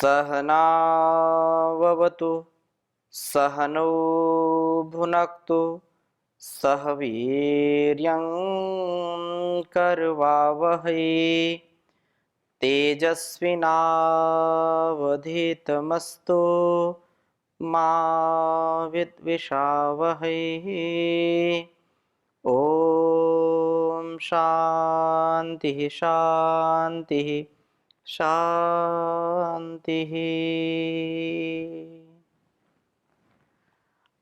सहनाववतु सहनौ भुनक्तु सह वीर्यं करवावहै तेजस्विनावधीतमस्तु मा विद्विषावहै। ओम शांति शांति शांति।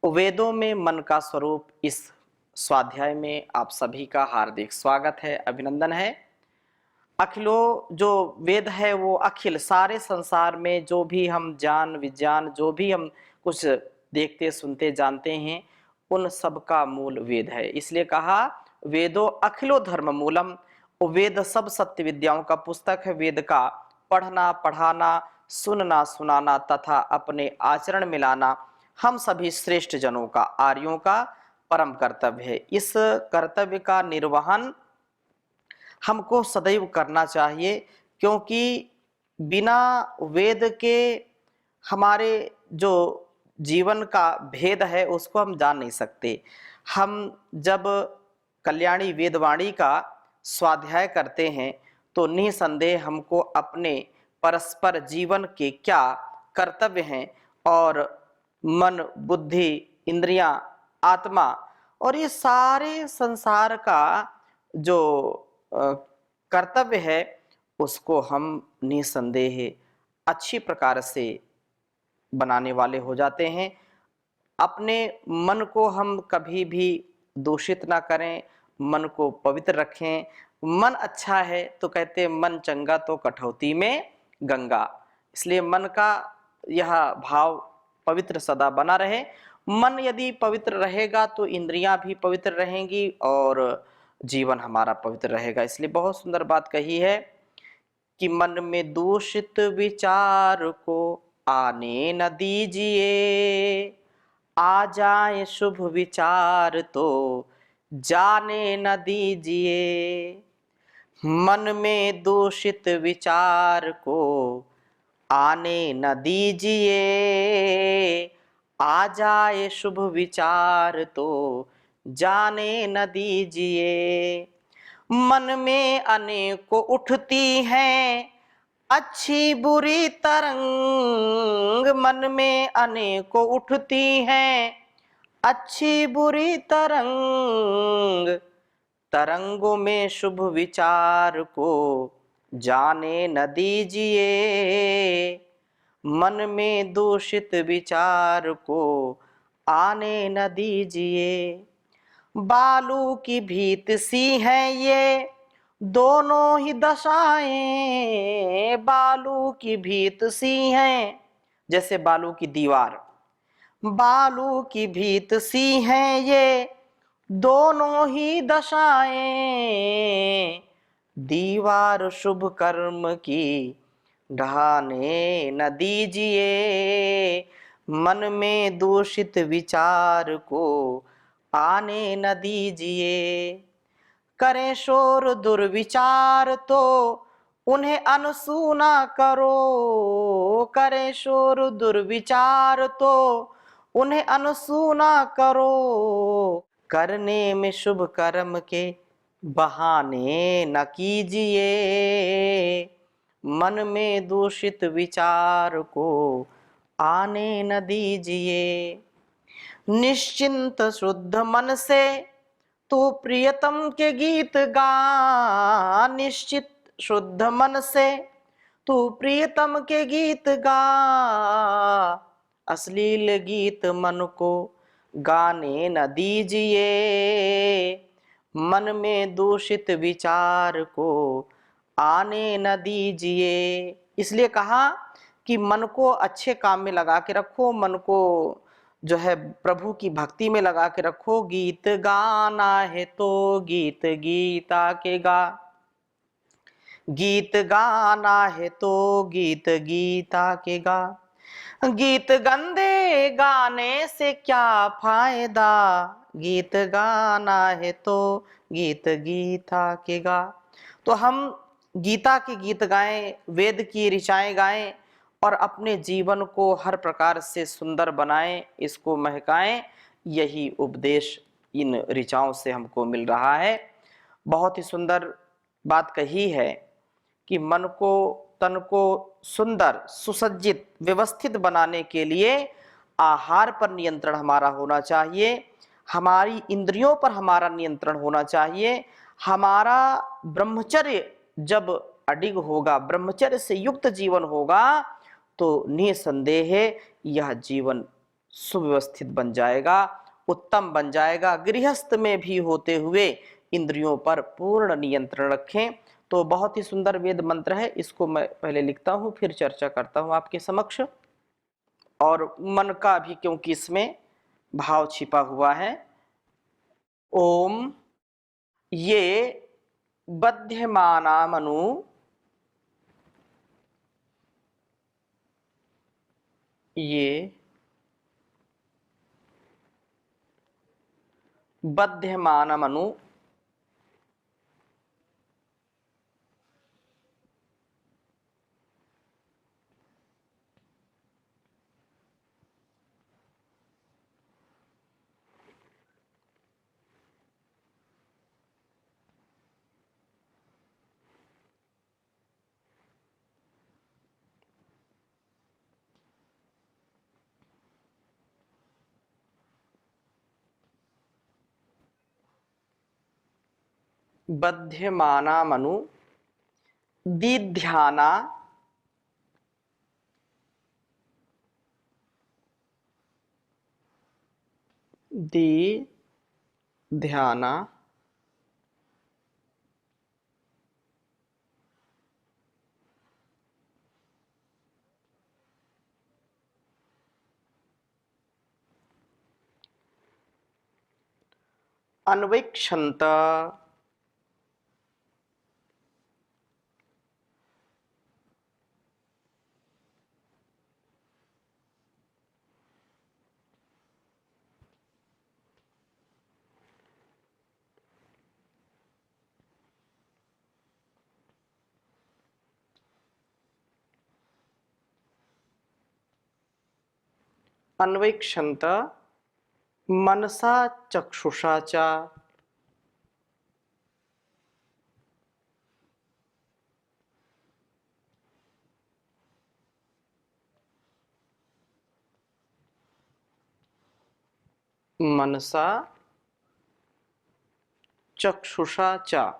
वेदों में मन का स्वरूप, इस स्वाध्याय में आप सभी का हार्दिक स्वागत है, अभिनंदन है। अखिलो जो वेद है वो अखिल सारे संसार में जो भी हम ज्ञान विज्ञान जो भी हम कुछ देखते सुनते जानते हैं उन सब का मूल वेद है। इसलिए कहा वेदो अखिलो धर्म मूलम। वेद सब सत्य विद्याओं का पुस्तक है। वेद का पढ़ना पढ़ाना सुनना सुनाना तथा अपने आचरण में लाना हम सभी श्रेष्ठ जनों का आर्यों का परम कर्तव्य है। इस कर्तव्य का निर्वहन हमको सदैव करना चाहिए, क्योंकि बिना वेद के हमारे जो जीवन का भेद है उसको हम जान नहीं सकते। हम जब कल्याणी वेदवाणी का स्वाध्याय करते हैं तो निसंदेह हमको अपने परस्पर जीवन के क्या कर्तव्य हैं और मन बुद्धि इंद्रियां आत्मा और ये सारे संसार का जो कर्तव्य है उसको हम निसंदेह अच्छी प्रकार से बनाने वाले हो जाते हैं। अपने मन को हम कभी भी दूषित ना करें, मन को पवित्र रखें। मन अच्छा है तो कहते मन चंगा तो कठौती में गंगा। इसलिए मन का यह भाव पवित्र सदा बना रहे। मन यदि पवित्र रहेगा तो इंद्रियां भी पवित्र रहेंगी और जीवन हमारा पवित्र रहेगा। इसलिए बहुत सुंदर बात कही है कि मन में दूषित विचार को आने न दीजिए, आ जाए शुभ विचार तो जाने न दीजिए। मन में दूषित विचार को आने न दीजिए, आ जाए शुभ विचार तो जाने न दीजिए। मन में अनेकों उठती हैं अच्छी बुरी तरंग, मन में अनेकों उठती हैं अच्छी बुरी तरंग। तरंगों में शुभ विचार को जाने न दीजिए, मन में दूषित विचार को आने न दीजिए। बालू की भीत सी हैं ये दोनों ही दशाएं, बालू की भीत सी हैं जैसे बालू की दीवार, बालू की भीत सी हैं ये दोनों ही दशाएं। दीवार शुभ कर्म की ढहाने न दीजिए, मन में दूषित विचार को आने न दीजिए। करें शोर दुर्विचार तो उन्हें अनसुना करो, करें शोर दुर्विचार तो उन्हें अनसुना करो। करने में शुभ कर्म के बहाने न कीजिए, मन में दूषित विचार को आने न दीजिए। निश्चिंत शुद्ध मन से तू प्रियतम के गीत गा, निश्चित शुद्ध मन से तू प्रियतम के गीत गा। अश्लील गीत मन को गाने न दीजिए, मन में दूषित विचार को आने न दीजिए। इसलिए कहा कि मन को अच्छे काम में लगा के रखो, मन को जो है प्रभु की भक्ति में लगा के रखो। गीत गाना है तो गीत गीता के गा, गीत गाना है तो गीत गीता के गा। गीत गंदे गाने से क्या फायदा, गीत गाना है तो गीत गीता के गा। तो हम गीता के गीत गाएं, वेद की ऋचाएं गाएं और अपने जीवन को हर प्रकार से सुंदर बनाएं, इसको महकाएं। यही उपदेश इन ऋचाओं से हमको मिल रहा है। बहुत ही सुंदर बात कही है कि मन को, तन को सुंदर, सुसज्जित, व्यवस्थित बनाने के लिए आहार पर नियंत्रण हमारा होना चाहिए, हमारी इंद्रियों पर हमारा नियंत्रण होना चाहिए। हमारा ब्रह्मचर्य जब अडिग होगा, ब्रह्मचर्य से युक्त जीवन होगा, तो निसंदेह यह जीवन सुव्यवस्थित बन जाएगा, उत्तम बन जाएगा। गृहस्थ में भी होते हुए इंद्रियों पर पूर्ण नियंत्रण रखें। तो बहुत ही सुंदर वेद मंत्र है, इसको मैं पहले लिखता हूं, फिर चर्चा करता हूं आपके समक्ष। और मन का भी क्योंकि इसमें भाव छिपा हुआ है। ओम ये बध्यमाना मनु ये बध्यमान मनु बध्यमाना मनु दीध्याना दी ध्याना अन्वेक्षन्त अन्वेक्षन्त मनसा चक्षुषा च मनसा चक्षुषा च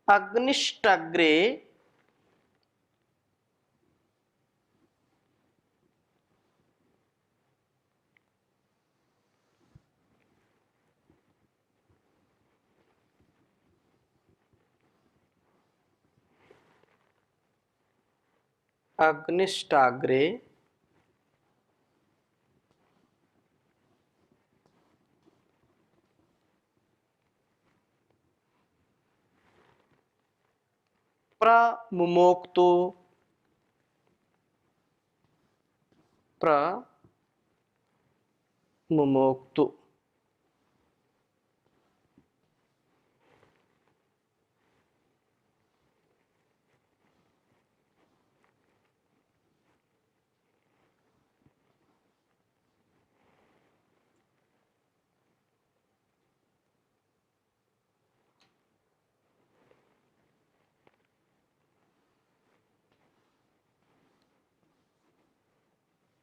अग्निष्टग्रे अग्निष्टाग्रे प्रमुमोक्तो प्रमुमोक्तु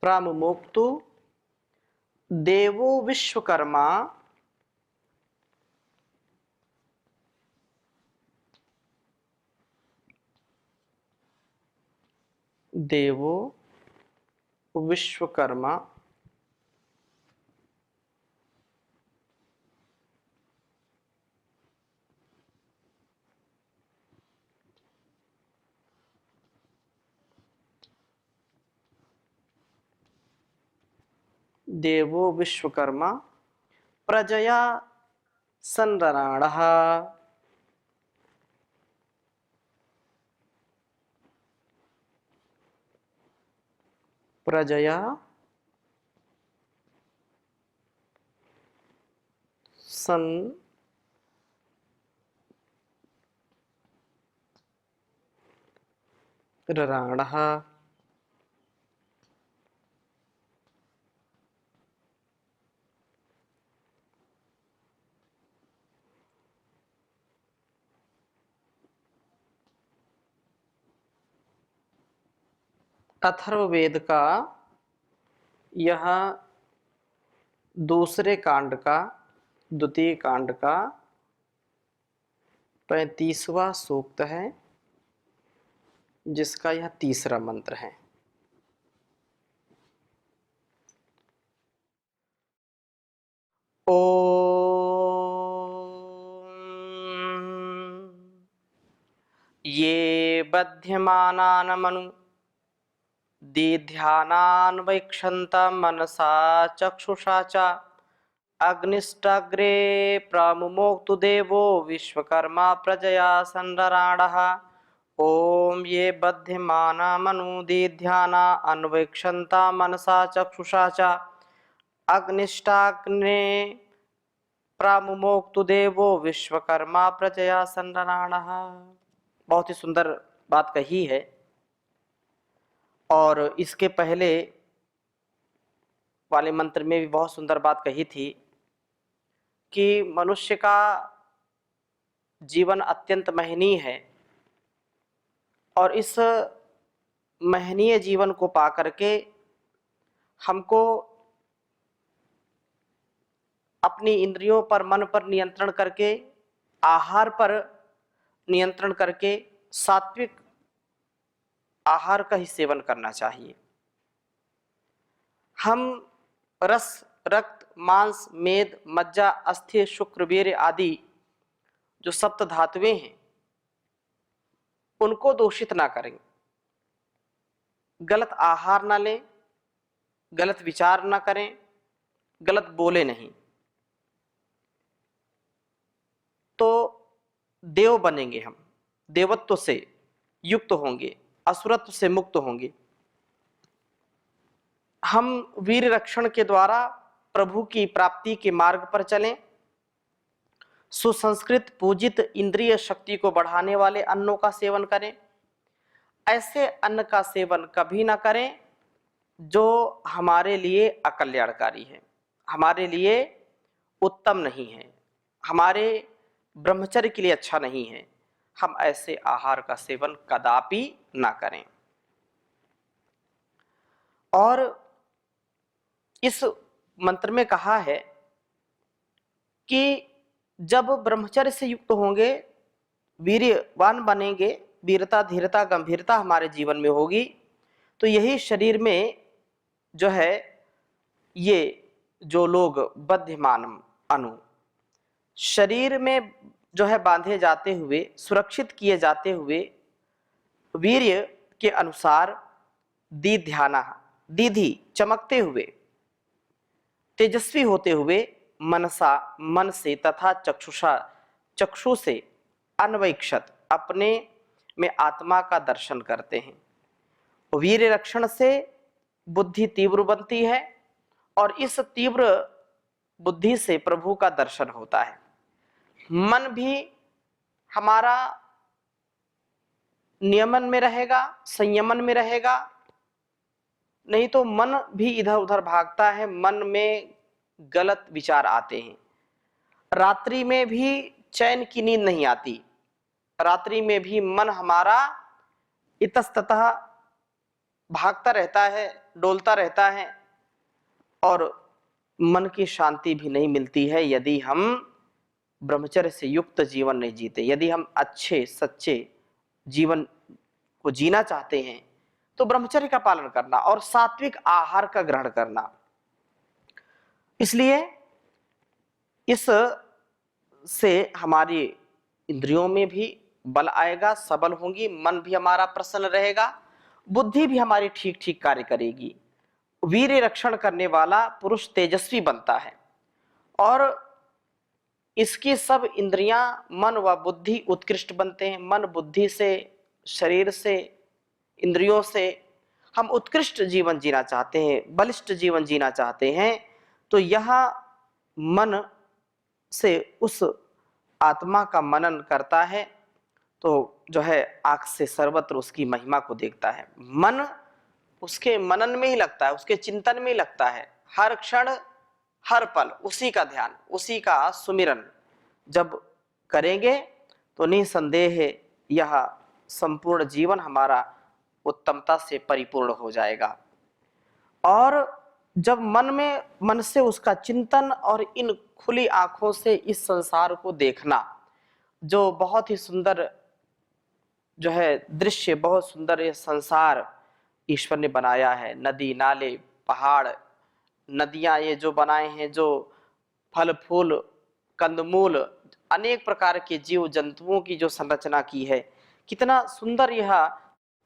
प्रमुमोक्तु देवो विश्वकर्मा देवो विश्वकर्मा देवो विश्वकर्मा प्रजया संरराणः। प्रजया संरराणः। अथर्ववेद का यह दूसरे कांड का द्वितीय कांड का 35वां सूक्त है, जिसका यह तीसरा मंत्र है। ओम ये बध्यमानानमनु दीध्यानान्वैक्षन्त मनसा चक्षुषा च अग्निष्टाग्रे प्रामुमोक्तु देवो विश्वकर्मा प्रजया संरराणः। ओम ये बध्यमानामनुदीध्याना अन्वेक्षन्ता मनसा चक्षुषा च अग्निष्टाग्ने प्रामुमोक्तु देवो विश्वकर्मा प्रजया संरराणः। बहुत ही सुंदर बात कही है। और इसके पहले वाले मंत्र में भी बहुत सुंदर बात कही थी कि मनुष्य का जीवन अत्यंत महनीय है, और इस महनीय जीवन को पा करके हमको अपनी इंद्रियों पर, मन पर नियंत्रण करके, आहार पर नियंत्रण करके सात्विक आहार का ही सेवन करना चाहिए। हम रस, रक्त, मांस, मेद, मज्जा, अस्थि, शुक्र, वीर्य आदि जो सप्त धातुएं हैं उनको दूषित ना करें, गलत आहार ना लें, गलत विचार ना करें, गलत बोले नहीं, तो देव बनेंगे। हम देवत्व से युक्त होंगे, असुरत्व से मुक्त होंगे। हम वीर रक्षण के द्वारा प्रभु की प्राप्ति के मार्ग पर चलें। सुसंस्कृत पूजित इंद्रिय शक्ति को बढ़ाने वाले अन्नों का सेवन करें। ऐसे अन्न का सेवन कभी ना करें जो हमारे लिए अकल्याणकारी है, हमारे लिए उत्तम नहीं है, हमारे ब्रह्मचर्य के लिए अच्छा नहीं है। हम ऐसे आहार का सेवन कदापि ना करें। और इस मंत्र में कहा है कि जब ब्रह्मचर्य से युक्त होंगे, वीर्यवान बनेंगे, वीरता, धीरता, गंभीरता हमारे जीवन में होगी, तो यही शरीर में जो है, ये जो लोग बध्यमान अनु शरीर में जो है बांधे जाते हुए, सुरक्षित किए जाते हुए, वीर्य के अनुसार दीध्याना, दीधी चमकते हुए, तेजस्वी होते हुए, मनसा मन से तथा चक्षुषा चक्षु से अन्वैक्षत अपने में आत्मा का दर्शन करते हैं। वीर्य रक्षण से बुद्धि तीव्र बनती है, और इस तीव्र बुद्धि से प्रभु का दर्शन होता है। मन भी हमारा नियमन में रहेगा, संयमन में रहेगा, नहीं तो मन भी इधर उधर भागता है, मन में गलत विचार आते हैं। रात्रि में भी चैन की नींद नहीं आती, रात्रि में भी मन हमारा इतस्ततः भागता रहता है, डोलता रहता है, और मन की शांति भी नहीं मिलती है यदि हम ब्रह्मचर्य से युक्त जीवन नहीं जीते। यदि हम अच्छे सच्चे जीवन को जीना चाहते हैं तो ब्रह्मचर्य का पालन करना और सात्विक आहार का ग्रहण करना। इसलिए इस से हमारी इंद्रियों में भी बल आएगा, सबल होंगी, मन भी हमारा प्रसन्न रहेगा, बुद्धि भी हमारी ठीक ठीक कार्य करेगी। वीर रक्षण करने वाला पुरुष तेजस्वी बनता है और इसकी सब इंद्रियां मन व बुद्धि उत्कृष्ट बनते हैं। मन बुद्धि से, शरीर से, इंद्रियों से हम उत्कृष्ट जीवन जीना चाहते हैं, बलिष्ठ जीवन जीना चाहते हैं, तो यह मन से उस आत्मा का मनन करता है, तो जो है आंख से सर्वत्र उसकी महिमा को देखता है। मन उसके मनन में ही लगता है, उसके चिंतन में ही लगता है, हर क्षण हर पल उसी का ध्यान, उसी का सुमिरन जब करेंगे तो निसंदेह यह संपूर्ण जीवन हमारा उत्तमता से परिपूर्ण हो जाएगा। और जब मन से उसका चिंतन और इन खुली आंखों से इस संसार को देखना, जो बहुत ही सुंदर जो है दृश्य, बहुत सुंदर ये संसार ईश्वर ने बनाया है, नदी नाले पहाड़ नदियां ये जो बनाए हैं, जो फल फूल कंदमूल अनेक प्रकार के जीव जंतुओं की जो संरचना की है, कितना सुंदर यह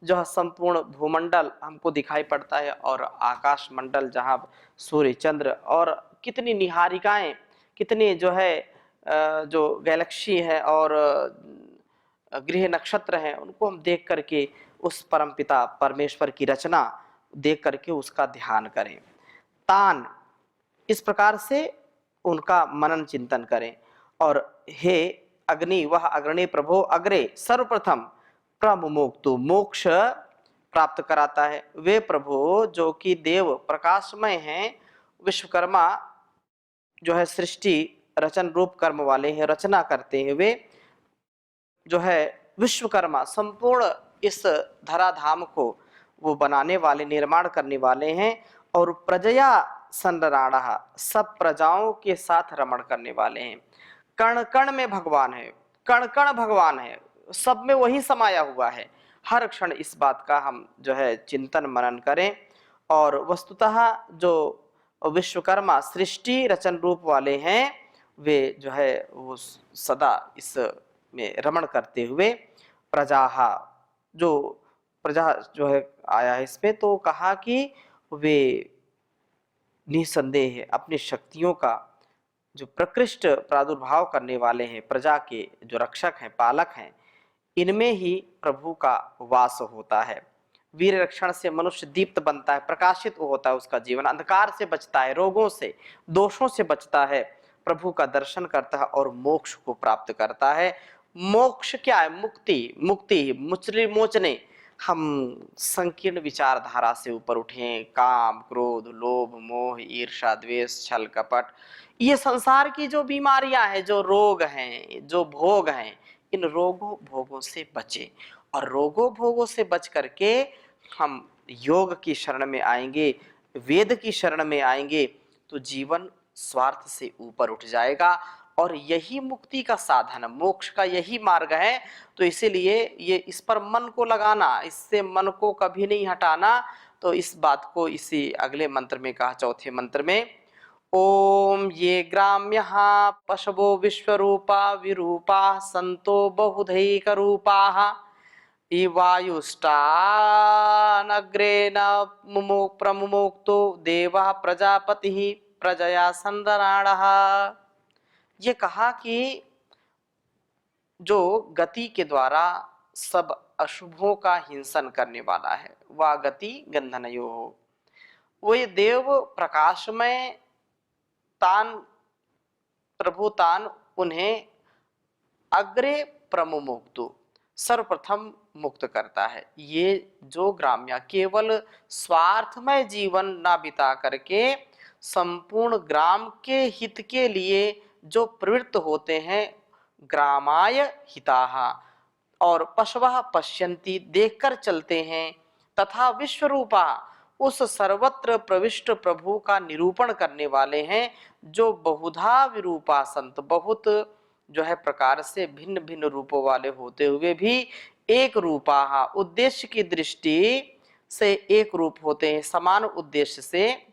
जो है संपूर्ण भूमंडल हमको दिखाई पड़ता है। और आकाश मंडल जहाँ सूर्य चंद्र और कितनी निहारिकाएं, कितने जो है जो गैलेक्सी है और गृह नक्षत्र हैं, उनको हम देख करके उस परमपिता परमेश्वर की रचना देख करके उसका ध्यान करें। तान इस प्रकार से उनका मनन चिंतन करें। और हे अग्नि, वह अग्रणी प्रभो अग्रे सर्वप्रथम प्रमुमुक्तु मोक्ष प्राप्त कराता है। वे प्रभु जो कि देव प्रकाशमय हैं, विश्वकर्मा जो है सृष्टि रचन रूप कर्म वाले हैं, रचना करते हैं, वे जो है विश्वकर्मा संपूर्ण इस धराधाम को वो बनाने वाले, निर्माण करने वाले हैं। और प्रजया संरणाः, सब प्रजाओं के साथ रमण करने वाले हैं। कण कण में भगवान है, कण कण भगवान है, सब में वही समाया हुआ है। हर क्षण इस बात का हम जो है चिंतन मनन करें। और वस्तुतः जो विश्वकर्मा सृष्टि रचन रूप वाले हैं, वे जो है वो सदा इस में रमण करते हुए प्रजाः, जो प्रजा जो है आया है इसमें, तो कहा कि वे निसंदेह अपनी शक्तियों का जो प्रकृष्ट प्रादुर्भाव करने वाले हैं, प्रजा के जो रक्षक हैं, पालक हैं, इनमें ही प्रभु का वास होता है। वीर रक्षण से मनुष्य दीप्त बनता है, प्रकाशित होता है, उसका जीवन अंधकार से बचता है, रोगों से, दोषों से बचता है, प्रभु का दर्शन करता है और मोक्ष को प्राप्त करता है। मोक्ष क्या है? मुक्ति, मुक्ति मुचली मोचने, हम संकीर्ण विचारधारा से ऊपर उठें, काम क्रोध लोभ मोह ईर्ष्या द्वेष छल कपट, ये संसार की जो बीमारियां हैं, जो रोग हैं, जो भोग हैं, इन रोगों भोगों से बचे। और रोगों भोगों से बच करके हम योग की शरण में आएंगे, वेद की शरण में आएंगे, तो जीवन स्वार्थ से ऊपर उठ जाएगा। और यही मुक्ति का साधन, मोक्ष का यही मार्ग है। तो इसीलिए ये इस पर मन को लगाना, इससे मन को कभी नहीं हटाना। तो इस बात को इसी अगले मंत्र में कहा, चौथे मंत्र में, ओम ये ग्राम्यः पशवो विश्वरूपा विरूपा संतो बहुधैक रूपाः वायुष्टानग्रेण प्रमुक्तो देवः प्रजापतिः प्रजया संरणाः। ये कहा कि जो गति के द्वारा सब अशुभों का हिंसन करने वाला है, वह गति गंधनयो हो, वो ये देव प्रकाशमय तान प्रभु तान उन्हें अग्रे प्रमुक्तु सर्वप्रथम मुक्त करता है। ये जो ग्राम्य केवल स्वार्थमय जीवन ना बिता करके संपूर्ण ग्राम के हित के लिए जो प्रवृत्त होते हैं, ग्रामाय हिताः, और पशवः पश्यन्ति, देखकर चलते हैं, तथा विश्वरूपा, उस सर्वत्र प्रविष्ट प्रभु का निरूपण करने वाले हैं, जो बहुधा विरूपा संत, बहुत जो है प्रकार से भिन्न भिन्न रूपों वाले होते हुए भी एक रूपा, उद्देश्य की दृष्टि से एक रूप होते हैं, समान उद्देश्य से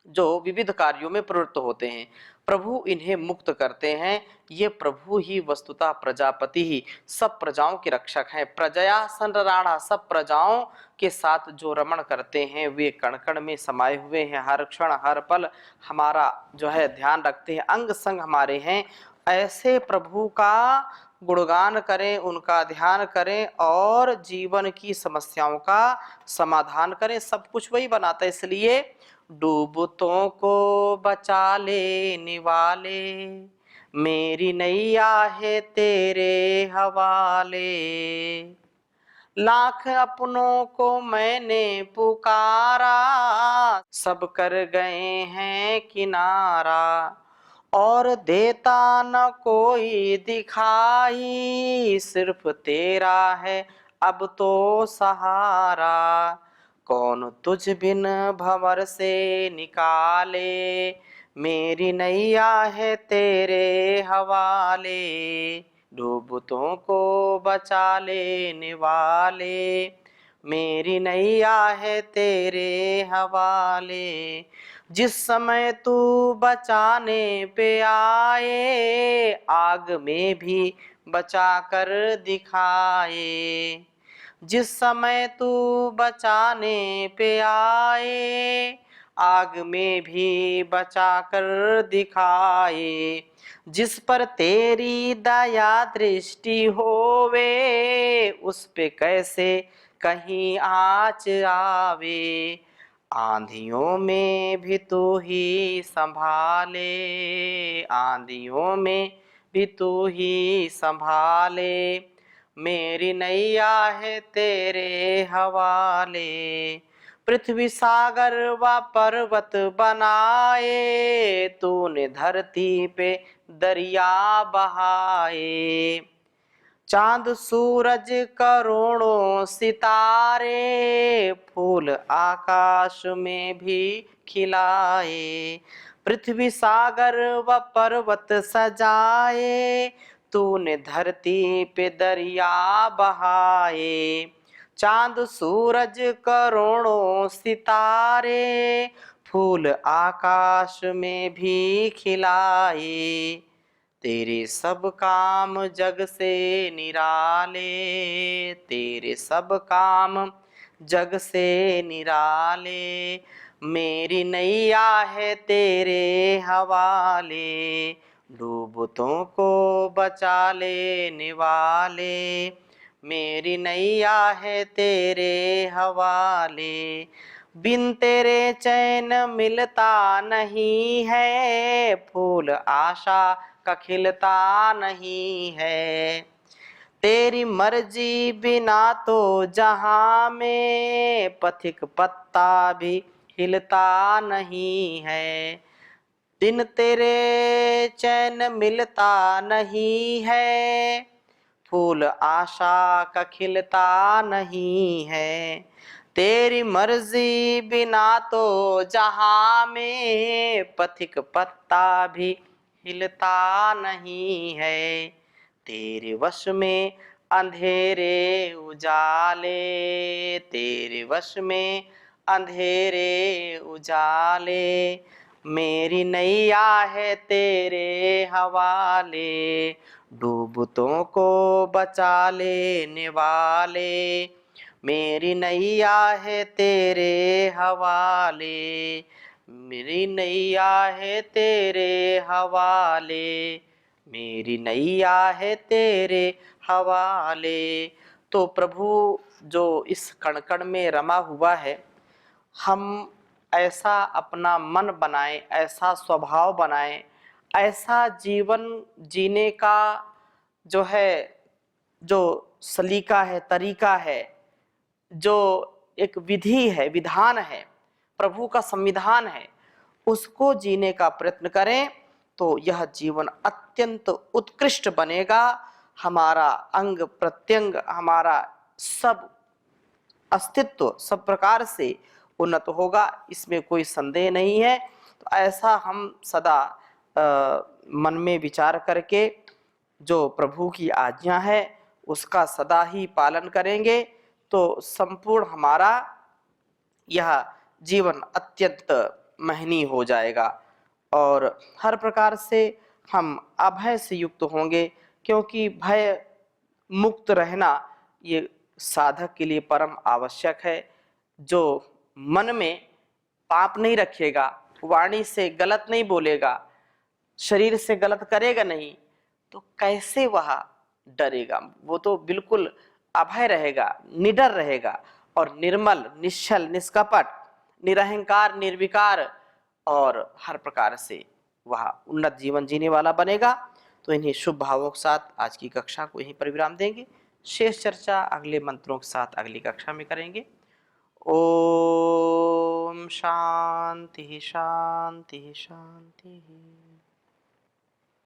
जो विविध कार्यों में प्रवृत्त होते हैं, प्रभु इन्हें मुक्त करते हैं। ये प्रभु ही वस्तुतः प्रजापति ही सब प्रजाओं के रक्षक हैं। प्रजया संरराणा, सब प्रजाओं के साथ जो रमण करते हैं वे कण कण में समाये हुए हैं, हर क्षण हर पल हमारा जो है ध्यान रखते हैं, अंग संग हमारे हैं। ऐसे प्रभु का गुणगान करें, उनका ध्यान करें और जीवन की समस्याओं का समाधान करें। सब कुछ वही बनाता है। इसलिए डूबतों को बचा ले निवाले, मेरी नैया है तेरे हवाले। लाख अपनों को मैंने पुकारा, सब कर गए हैं किनारा। और देता न कोई दिखाई, सिर्फ तेरा है अब तो सहारा। कौन तुझ बिन भंवर से निकाले, मेरी नैया है तेरे हवाले। डूबतों को बचा लेने वाले, मेरी नैया है तेरे हवाले। जिस समय तू बचाने पे आए, आग में भी बचा कर दिखाए। जिस समय तू बचाने पे आए, आग में भी बचा कर दिखाए। जिस पर तेरी दया दृष्टि होवे, उस पे कैसे कहीं आँच आवे। आंधियों में भी तू ही संभाले, आंधियों में भी तू ही संभाले। मेरी नैया है तेरे हवाले। पृथ्वी सागर व पर्वत बनाए, तूने धरती पे दरिया बहाए। चांद सूरज करोड़ों सितारे, फूल आकाश में भी खिलाए। पृथ्वी सागर व पर्वत सजाए, तूने धरती पे दरिया बहाए। चांद सूरज करोड़ों सितारे, फूल आकाश में भी खिलाए। तेरे सब काम जग से निराले, तेरे सब काम जग से निराले। मेरी नैया है तेरे हवाले। डूबतों को बचा लेने वाले, मेरी नैया है तेरे हवाले। बिन तेरे चैन मिलता नहीं है, फूल आशा का खिलता नहीं है। तेरी मर्जी बिना तो जहां में पथिक पत्ता भी हिलता नहीं है। बिन तेरे चैन मिलता नहीं है, फूल आशा का खिलता नहीं है। तेरी मर्जी बिना तो जहां में पथिक पत्ता भी हिलता नहीं है। तेरे वश में अंधेरे उजाले, तेरे वश में अंधेरे उजाले। मेरी नैया है तेरे हवाले। डूबतों को बचा लेने वाले, मेरी नैया है तेरे हवाले। मेरी नैया है तेरे हवाले, मेरी नैया है तेरे हवाले। तो प्रभु जो इस कण कण में रमा हुआ है, हम ऐसा अपना मन बनाएं, ऐसा स्वभाव बनाएं, ऐसा जीवन जीने का जो है, जो सलीका है, तरीका है, जो एक विधि है, विधान है, प्रभु का संविधान है, उसको जीने का प्रयत्न करें तो यह जीवन अत्यंत उत्कृष्ट बनेगा। हमारा अंग प्रत्यंग, हमारा सब अस्तित्व सब प्रकार से उन्नत होगा, इसमें कोई संदेह नहीं है। तो ऐसा हम सदा मन में विचार करके जो प्रभु की आज्ञा है उसका सदा ही पालन करेंगे तो संपूर्ण हमारा यह जीवन अत्यंत महनी हो जाएगा और हर प्रकार से हम अभय से युक्त होंगे, क्योंकि भय मुक्त रहना ये साधक के लिए परम आवश्यक है। जो मन में पाप नहीं रखेगा, वाणी से गलत नहीं बोलेगा, शरीर से गलत करेगा नहीं, तो कैसे वह डरेगा? वो तो बिल्कुल अभय रहेगा, निडर रहेगा और निर्मल, निश्चल, निष्कपट, निरहंकार, निर्विकार और हर प्रकार से वह उन्नत जीवन जीने वाला बनेगा। तो इन्हीं शुभ भावों के साथ आज की कक्षा को यहीं पर विराम देंगे। शेष चर्चा अगले मंत्रों के साथ अगली कक्षा में करेंगे। ओम शांति शांति शांति।